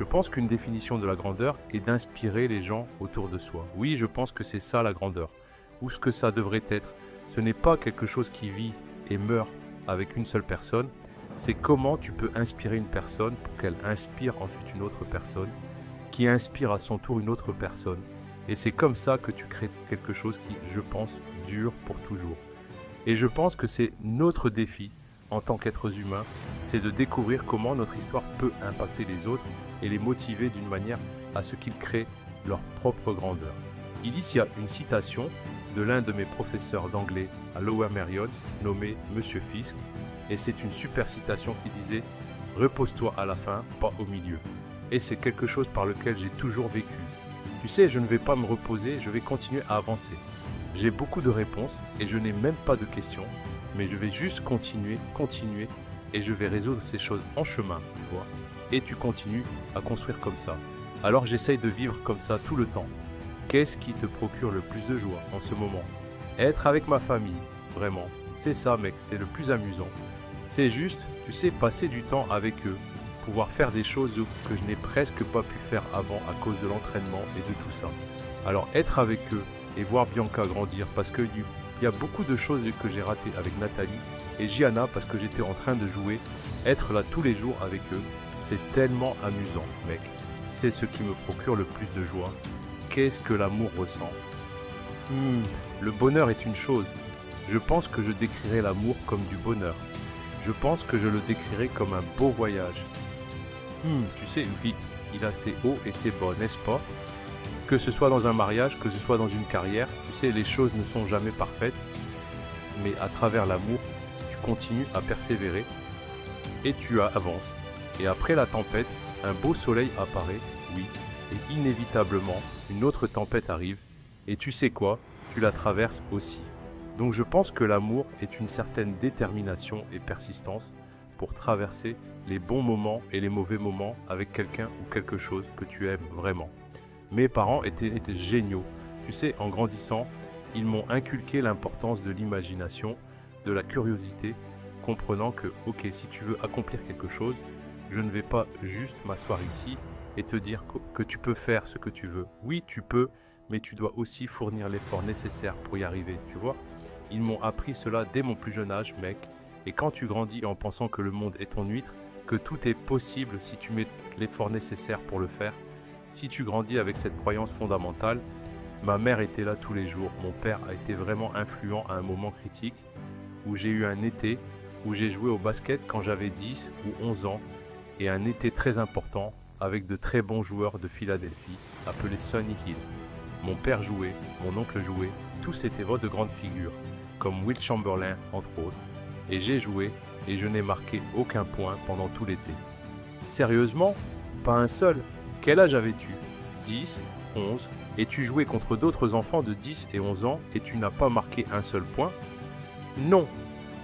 Je pense qu'une définition de la grandeur est d'inspirer les gens autour de soi. Oui, je pense que c'est ça la grandeur, ou ce que ça devrait être. Ce n'est pas quelque chose qui vit et meurt avec une seule personne, c'est comment tu peux inspirer une personne pour qu'elle inspire ensuite une autre personne, qui inspire à son tour une autre personne. Et c'est comme ça que tu crées quelque chose qui, je pense, dure pour toujours. Et je pense que c'est notre défi en tant qu'êtres humains, c'est de découvrir comment notre histoire peut impacter les autres et les motiver d'une manière à ce qu'ils créent leur propre grandeur. Il y a une citation de l'un de mes professeurs d'anglais à Lower Merion, nommé Monsieur Fisk, et c'est une super citation qui disait « Repose-toi à la fin, pas au milieu ». Et c'est quelque chose par lequel j'ai toujours vécu. Tu sais, je ne vais pas me reposer, je vais continuer à avancer. J'ai beaucoup de réponses et je n'ai même pas de questions, mais je vais juste continuer, et je vais résoudre ces choses en chemin, tu vois. Et tu continues à construire comme ça. Alors j'essaye de vivre comme ça tout le temps. Qu'est-ce qui te procure le plus de joie en ce moment? Être avec ma famille, vraiment. C'est ça, mec, c'est le plus amusant. C'est juste, tu sais, passer du temps avec eux, pouvoir faire des choses que je n'ai presque pas pu faire avant à cause de l'entraînement et de tout ça. Alors être avec eux et voir Bianca grandir, parce qu'il y a beaucoup de choses que j'ai ratées avec Nathalie et Gianna parce que j'étais en train de jouer, être là tous les jours avec eux, c'est tellement amusant, mec. C'est ce qui me procure le plus de joie. Qu'est-ce que l'amour ressent? Le bonheur est une chose. Je pense que je décrirais l'amour comme du bonheur. Je pense que je le décrirais comme un beau voyage. Tu sais, une vie, il a ses hauts et ses bas, n'est-ce pas? Que ce soit dans un mariage, que ce soit dans une carrière, tu sais, les choses ne sont jamais parfaites. Mais à travers l'amour, tu continues à persévérer et tu avances. Et après la tempête, un beau soleil apparaît, oui, et inévitablement, une autre tempête arrive. Et tu sais quoi? Tu la traverses aussi. Donc je pense que l'amour est une certaine détermination et persistance pour traverser les bons moments et les mauvais moments avec quelqu'un ou quelque chose que tu aimes vraiment. Mes parents étaient géniaux. Tu sais, en grandissant, ils m'ont inculqué l'importance de l'imagination, de la curiosité, comprenant que, ok, si tu veux accomplir quelque chose, je ne vais pas juste m'asseoir ici et te dire que tu peux faire ce que tu veux. Oui, tu peux, mais tu dois aussi fournir l'effort nécessaire pour y arriver, tu vois. Ils m'ont appris cela dès mon plus jeune âge, mec. Et quand tu grandis en pensant que le monde est ton huître, que tout est possible si tu mets l'effort nécessaire pour le faire, si tu grandis avec cette croyance fondamentale, ma mère était là tous les jours. Mon père a été vraiment influent à un moment critique où j'ai eu un été où j'ai joué au basket quand j'avais 10 ou 11 ans et un été très important avec de très bons joueurs de Philadelphie appelés Sonny Hill. Mon père jouait, mon oncle jouait, tous étaient de grandes figures, comme Will Chamberlain entre autres, et j'ai joué et je n'ai marqué aucun point pendant tout l'été. Sérieusement? Pas un seul? Quel âge avais-tu? 10, 11, et tu jouais contre d'autres enfants de 10 et 11 ans et tu n'as pas marqué un seul point? Non.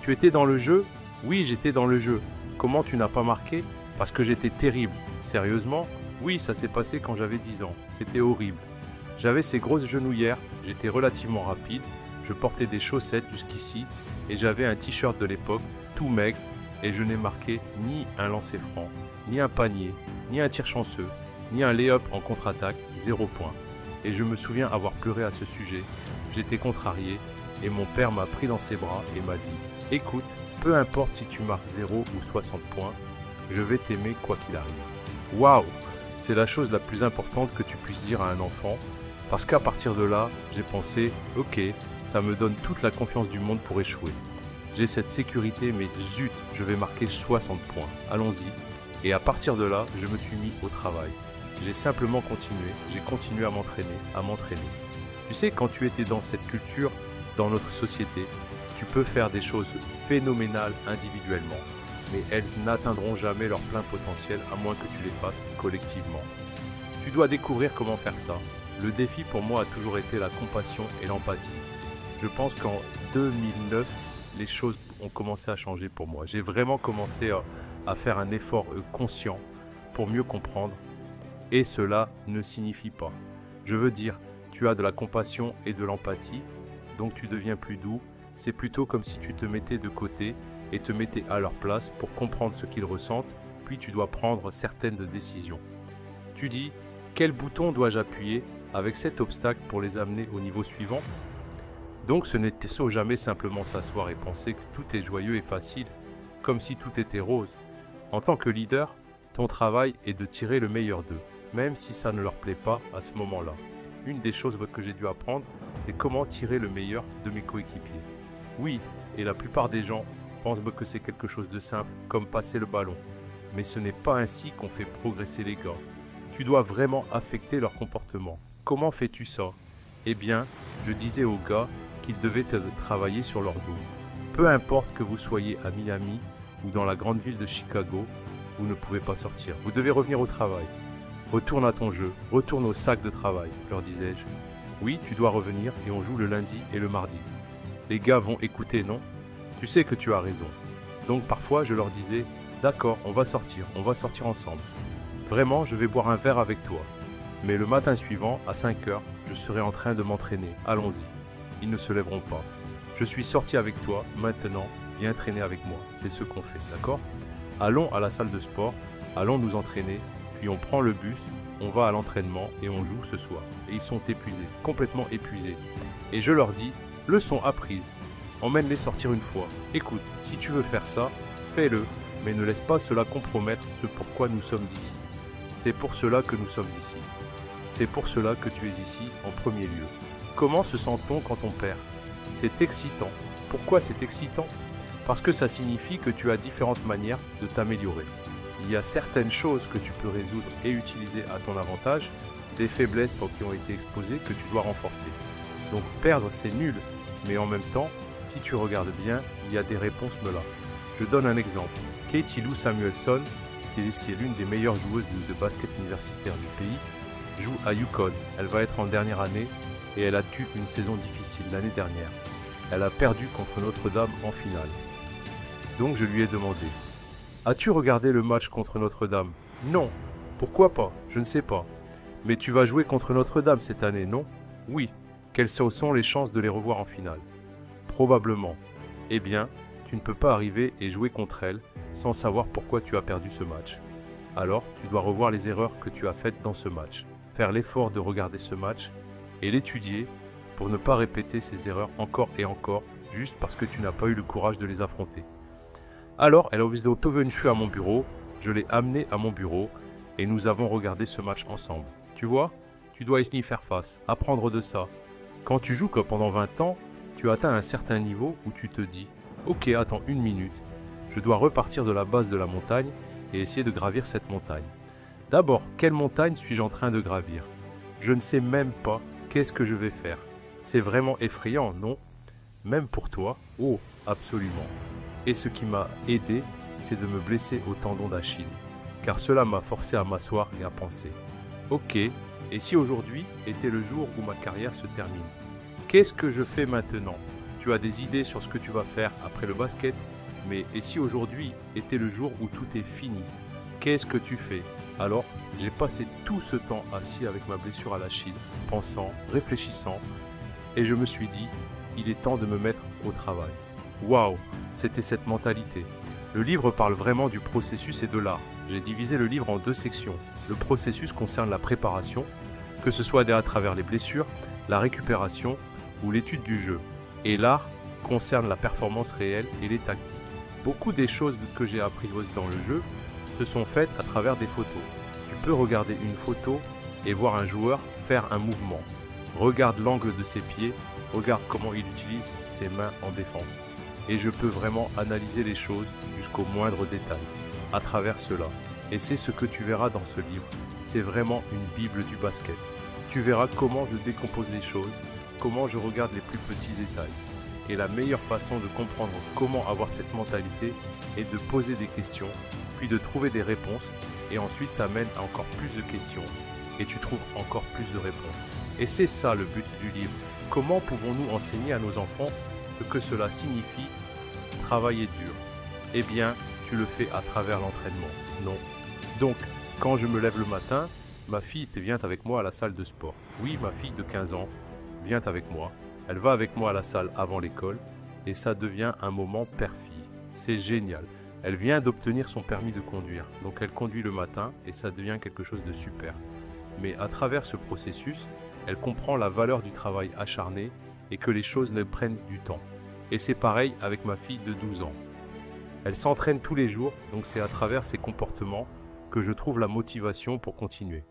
Tu étais dans le jeu? Oui, j'étais dans le jeu. Comment tu n'as pas marqué? Parce que j'étais terrible. Sérieusement? Oui, ça s'est passé quand j'avais 10 ans. C'était horrible. J'avais ces grosses genouillères, j'étais relativement rapide, je portais des chaussettes jusqu'ici et j'avais un t-shirt de l'époque, tout maigre, et je n'ai marqué ni un lancer franc, ni un panier, ni un tir chanceux, ni un lay-up en contre-attaque, 0 point. Et je me souviens avoir pleuré à ce sujet, j'étais contrarié, et mon père m'a pris dans ses bras et m'a dit « Écoute, peu importe si tu marques 0 ou 60 points, je vais t'aimer quoi qu'il arrive. » Waouh! C'est la chose la plus importante que tu puisses dire à un enfant, parce qu'à partir de là, j'ai pensé « Ok, ça me donne toute la confiance du monde pour échouer. J'ai cette sécurité, mais zut, je vais marquer 60 points. Allons-y. » Et à partir de là, je me suis mis au travail. J'ai simplement continué, j'ai continué à m'entraîner. Tu sais, quand tu étais dans cette culture, dans notre société, tu peux faire des choses phénoménales individuellement, mais elles n'atteindront jamais leur plein potentiel à moins que tu les fasses collectivement. Tu dois découvrir comment faire ça. Le défi pour moi a toujours été la compassion et l'empathie. Je pense qu'en 2009, les choses ont commencé à changer pour moi. J'ai vraiment commencé à faire un effort conscient pour mieux comprendre. Et cela ne signifie pas. Je veux dire, tu as de la compassion et de l'empathie, donc tu deviens plus doux. C'est plutôt comme si tu te mettais de côté et te mettais à leur place pour comprendre ce qu'ils ressentent, puis tu dois prendre certaines décisions. Tu dis, quel bouton dois-je appuyer avec cet obstacle pour les amener au niveau suivant? Donc ce n'était jamais simplement s'asseoir et penser que tout est joyeux et facile, comme si tout était rose. En tant que leader, ton travail est de tirer le meilleur d'eux, même si ça ne leur plaît pas à ce moment-là. Une des choses que j'ai dû apprendre, c'est comment tirer le meilleur de mes coéquipiers. Oui, et la plupart des gens pensent que c'est quelque chose de simple, comme passer le ballon. Mais ce n'est pas ainsi qu'on fait progresser les gars. Tu dois vraiment affecter leur comportement. Comment fais-tu ça? Eh bien, je disais aux gars qu'ils devaient travailler sur leur dos. Peu importe que vous soyez à Miami ou dans la grande ville de Chicago, vous ne pouvez pas sortir. Vous devez revenir au travail. Retourne à ton jeu, retourne au sac de travail, leur disais-je. Oui, tu dois revenir et on joue le lundi et le mardi. Les gars vont écouter, non? Tu sais que tu as raison. Donc parfois, je leur disais, d'accord, on va sortir ensemble. Vraiment, je vais boire un verre avec toi. Mais le matin suivant, à 5 heures, je serai en train de m'entraîner. Allons-y. Ils ne se lèveront pas. Je suis sorti avec toi, maintenant, viens traîner avec moi. C'est ce qu'on fait, d'accord? Allons à la salle de sport, allons nous entraîner, puis on prend le bus, on va à l'entraînement et on joue ce soir. Et ils sont épuisés, complètement épuisés. Et je leur dis, leçon apprise, emmène-les sortir une fois. Écoute, si tu veux faire ça, fais-le, mais ne laisse pas cela compromettre ce pourquoi nous sommes ici. C'est pour cela que nous sommes ici. C'est pour cela que tu es ici en premier lieu. Comment se sent-on quand on perd? C'est excitant. Pourquoi c'est excitant? Parce que ça signifie que tu as différentes manières de t'améliorer. Il y a certaines choses que tu peux résoudre et utiliser à ton avantage, des faiblesses qui ont été exposées que tu dois renforcer. Donc perdre c'est nul, mais en même temps, si tu regardes bien, il y a des réponses là. Je donne un exemple. Katie Lou Samuelson, qui est l'une des meilleures joueuses de basket universitaire du pays, joue à UConn. Elle va être en dernière année et elle a eu une saison difficile l'année dernière. Elle a perdu contre Notre-Dame en finale. Donc je lui ai demandé, as-tu regardé le match contre Notre-Dame? Non. Pourquoi pas? Je ne sais pas. Mais tu vas jouer contre Notre-Dame cette année, non? Oui. Quelles sont les chances de les revoir en finale? Probablement. Eh bien, tu ne peux pas arriver et jouer contre elle sans savoir pourquoi tu as perdu ce match. Alors, tu dois revoir les erreurs que tu as faites dans ce match, faire l'effort de regarder ce match et l'étudier pour ne pas répéter ces erreurs encore et encore juste parce que tu n'as pas eu le courage de les affronter. Alors, elle est venue à mon bureau, je l'ai amenée à mon bureau et nous avons regardé ce match ensemble. Tu vois, tu dois y faire face, apprendre de ça. Quand tu joues pendant 20 ans, tu atteins un certain niveau où tu te dis « Ok, attends une minute, je dois repartir de la base de la montagne et essayer de gravir cette montagne. D'abord, quelle montagne suis-je en train de gravir? Je ne sais même pas qu'est-ce que je vais faire. C'est vraiment effrayant, non? Même pour toi? Oh, absolument. Et ce qui m'a aidé, c'est de me blesser au tendon d'Achille, car cela m'a forcé à m'asseoir et à penser. Ok, et si aujourd'hui était le jour où ma carrière se termine? Qu'est-ce que je fais maintenant? Tu as des idées sur ce que tu vas faire après le basket, mais et si aujourd'hui était le jour où tout est fini? Qu'est-ce que tu fais? Alors, j'ai passé tout ce temps assis avec ma blessure à l'Achille, pensant, réfléchissant, et je me suis dit, il est temps de me mettre au travail. Waouh, c'était cette mentalité. Le livre parle vraiment du processus et de l'art. J'ai divisé le livre en 2 sections. Le processus concerne la préparation, que ce soit à travers les blessures, la récupération ou l'étude du jeu. Et l'art concerne la performance réelle et les tactiques. Beaucoup des choses que j'ai apprises dans le jeu se sont faites à travers des photos. Tu peux regarder une photo et voir un joueur faire un mouvement. Regarde l'angle de ses pieds, regarde comment il utilise ses mains en défense. Et je peux vraiment analyser les choses jusqu'au moindre détail à travers cela. Et c'est ce que tu verras dans ce livre. C'est vraiment une bible du basket. Tu verras comment je décompose les choses, comment je regarde les plus petits détails. Et la meilleure façon de comprendre comment avoir cette mentalité est de poser des questions, puis de trouver des réponses, et ensuite ça mène à encore plus de questions, et tu trouves encore plus de réponses. Et c'est ça le but du livre. Comment pouvons-nous enseigner à nos enfants ce que cela signifie travailler dur? Eh bien, tu le fais à travers l'entraînement, non? Donc, quand je me lève le matin, ma fille vient avec moi à la salle de sport. Oui, ma fille de 15 ans vient avec moi. Elle va avec moi à la salle avant l'école et ça devient un moment père-fille. C'est génial. Elle vient d'obtenir son permis de conduire, donc elle conduit le matin et ça devient quelque chose de super. Mais à travers ce processus, elle comprend la valeur du travail acharné et que les choses ne prennent du temps. Et c'est pareil avec ma fille de 12 ans. Elle s'entraîne tous les jours, donc c'est à travers ses comportements que je trouve la motivation pour continuer.